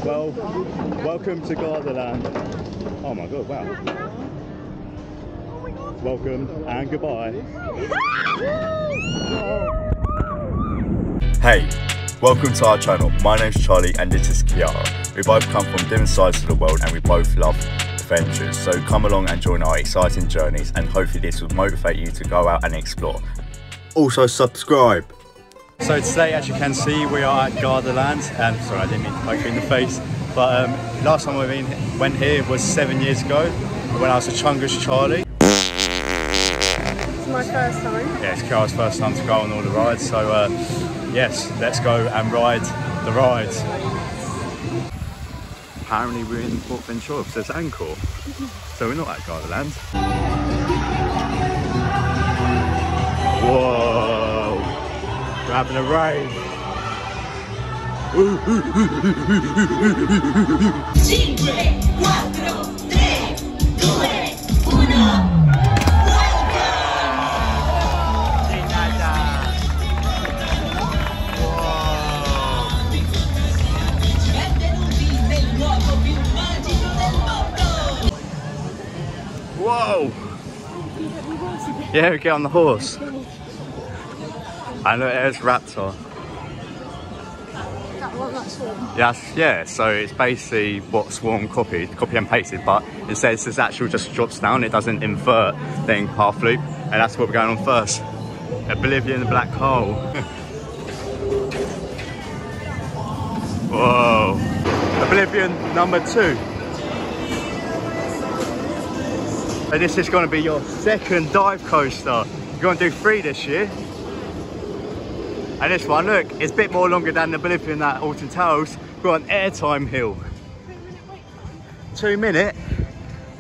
Well, welcome to Gardaland. Oh my god, wow. Welcome and goodbye. Hey, welcome to our channel. My name's Charlie and this is Kiara. We both come from different sides of the world and we both love adventures. So come along and join our exciting journeys and hopefully this will motivate you to go out and explore. Also subscribe. So today, as you can see, we are at Gardaland. Sorry, I didn't mean to poke you in the face. But last time we went here was 7 years ago when I was a chungus Charlie. It's my first time. Yeah, it's Kiara's first time to go on all the rides. So yes, let's go and ride the rides. Apparently we're in Port Ventura because there's Angkor. So we're not at Gardaland. Whoa! We're having a rave. 5, 4, 3, 2, 1. Whoa! Yeah, we get on the horse. I know there's Raptor. That one, that's Swarm. Yes, yeah, so it's basically what Swarm copy and pasted, but instead this actual just drops down, it doesn't invert, then half loop, and that's what we're going on first. Oblivion, the black hole. Whoa. Oblivion number 2. And this is going to be your second dive coaster. You're going to do 3 this year. And this one, look, it's a bit more longer than the Oblivion at Alton Towers. We've got an airtime hill. 2 minute?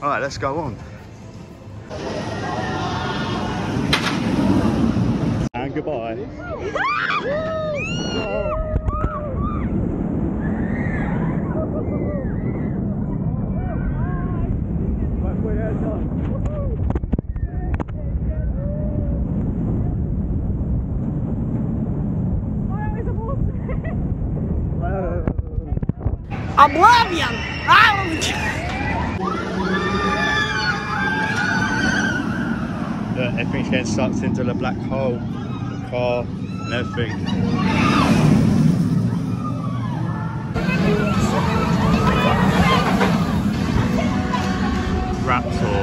All right, let's go on. And goodbye. Oblivion! Ouch! Look, everything's getting sucked into the black hole, the car and everything. Raptor.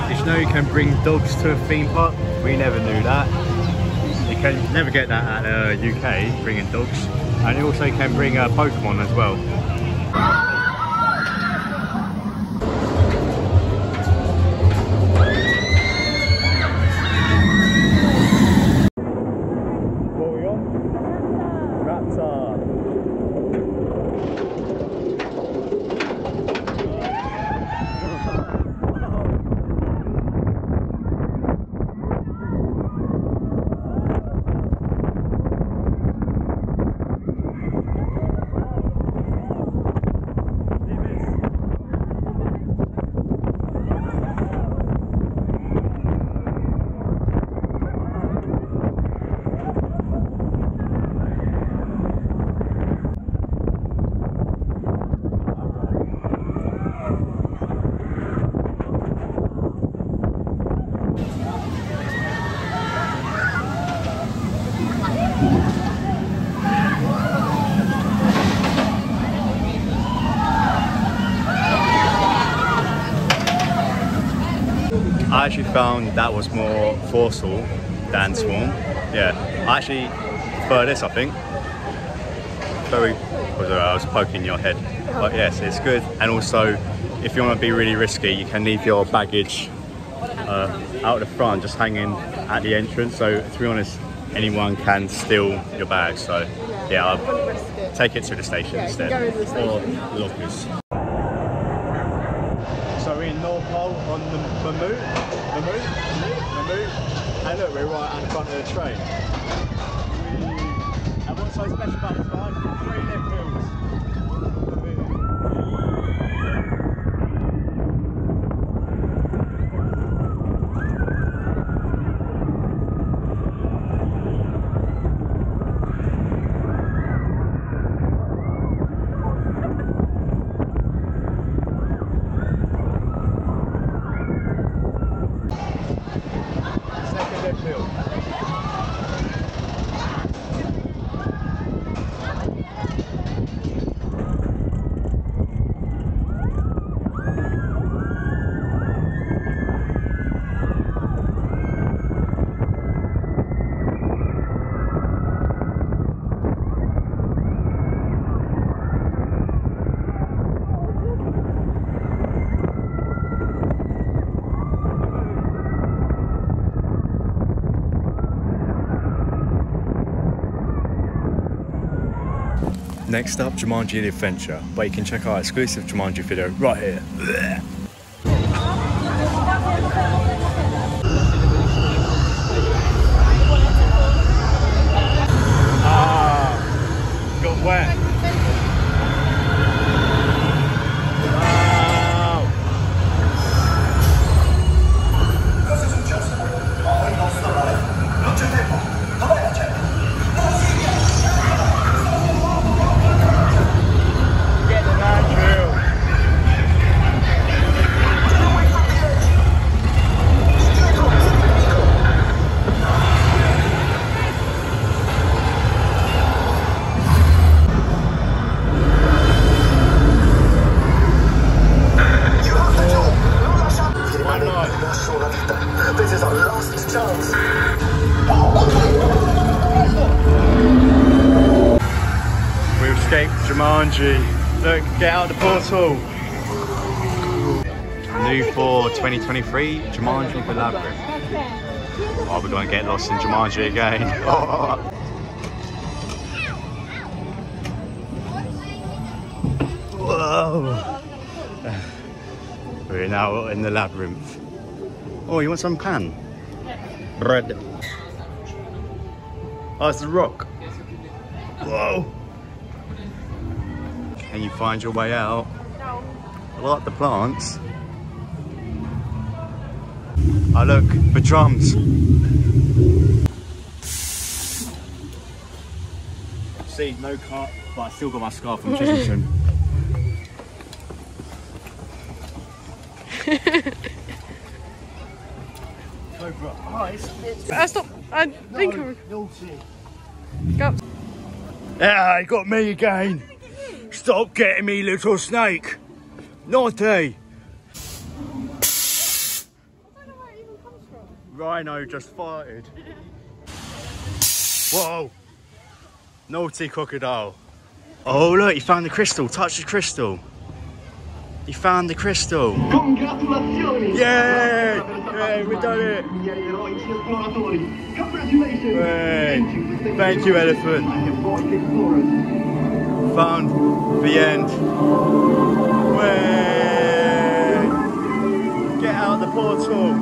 Did you know you can bring dogs to a theme park? We never knew that. You can never get that at UK, bringing dogs. And you also can bring Pokemon as well. What are we on? Raptor. I actually found that was more forceful than Swarm. Yeah, I actually prefer this, I think. Very, I was poking your head. But yes, it's good. And also, if you want to be really risky, you can leave your baggage out the front, just hanging at the entrance. So to be honest, anyone can steal your bag. So yeah, I'll take it to the station instead. Or lockers. So we're in North Pole on the Mammoth, and look, we're right at the front of the train. And what's so special about this ride? 3 lift hills. Next up, Jumanji the Adventure, where you can check out our exclusive Jumanji video right here. Got wet. This is our last chance. We've escaped Jumanji. Look, get out of the portal. New for 2023, Jumanji the Labyrinth. Oh, we're going to get lost in Jumanji again. Oh. Whoa. We're now in the labyrinth. Oh, you want some pan? Bread. Oh, it's a rock. Whoa. Can you find your way out? No. I like the plants. Oh look, the drums. See, no cut, but I still got my scarf from Chessington. Stop. I think I'm... Go. Yeah, you got me again. Stop getting me, little snake. Naughty. I don't know where it even comes from. Rhino just farted. Whoa. Naughty crocodile. Oh look, you found the crystal. Touch the crystal. You found the crystal. Congratulazioni! Yay! Yay, we done it! Miei eroici esploratori. Congratulations! Yay. Thank you, elephant. Found the end. Way. Get out the portal.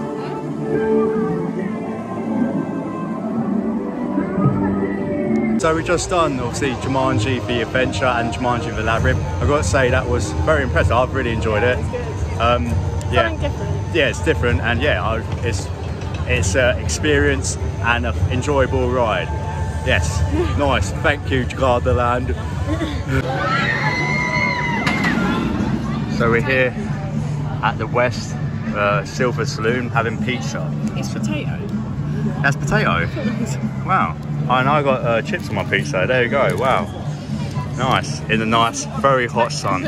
So we just done obviously Jumanji the Adventure and Jumanji the Labyrinth. I've got to say that was very impressive. I've really enjoyed it. Yeah, Different. yeah, it's different, and yeah, it's an experience and an enjoyable ride. Yes, nice. Thank you, Gardaland. So we're here at the West Silver Saloon having pizza. It's potato. That's potato. Wow. Oh, and I got chips on my pizza. There you go. Wow. Nice. In the nice, very hot sun.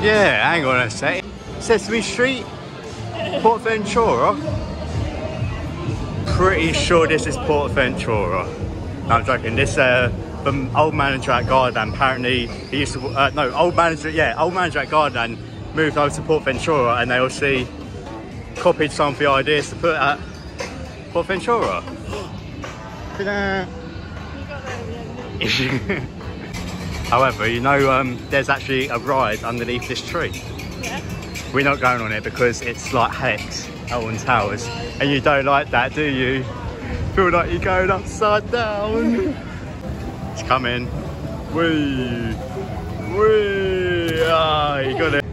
Yeah, hang on a sec. Sesame Street, Port Ventura. Pretty sure this is Port Ventura. No, I'm joking. This the old manager at Gardaland. Apparently, he used to old manager at Gardaland moved over to Port Ventura, and they obviously copied some of the ideas to put at Port Ventura. However, you know, there's actually a ride underneath this tree. Yeah. We're not going on it because it's like Hex, Elton Towers, and you don't like that, do you? Feel like you're going upside down. It's coming. Whee! Whee! Ah, you got it.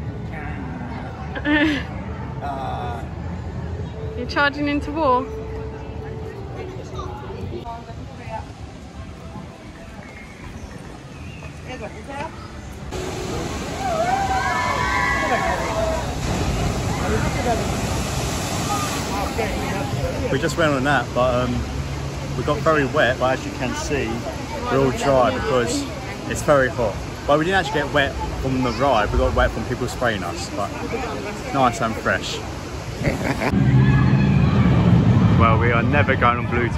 You're charging into war. We just went on that, but we got very wet, but as you can see, we're all dry because it's very hot. But we didn't actually get wet from the ride, we got wet from people spraying us, but nice and fresh. Well, we are never going on Blue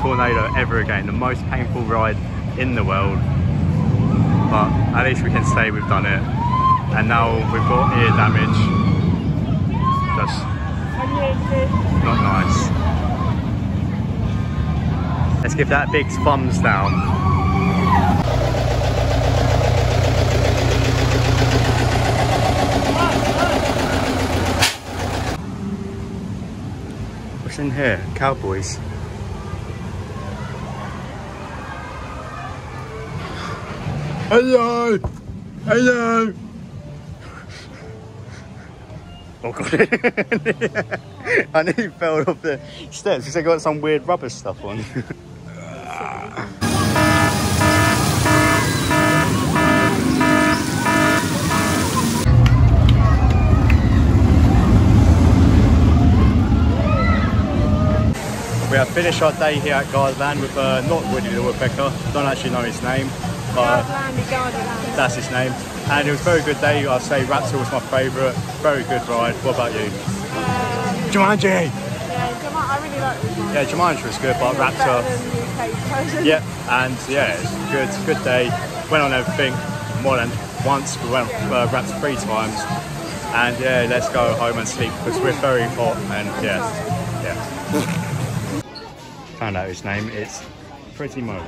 Tornado ever again, the most painful ride in the world. but at least we can say we've done it. And now we've got ear damage. Just not nice. Let's give that big thumbs down. What's in here? Cowboys. Hello! Hello! Oh god. I nearly fell off the steps because I got some weird rubber stuff on. We have finished our day here at Gardaland with not Woody the Woodpecker. Don't actually know his name, but Gardaland. that's his name. And it was a very good day. I'd say Raptor was my favourite. Very good ride. What about you? Jumanji! Yeah, I really like this one. Yeah, Jumanji was good, but Raptor. Yeah, and yeah, it's good day. Went on everything more than once. We went Raptor 3 times. And yeah, let's go home and sleep because we're very hot and yeah. Found out his name. It's Pretty Mobile.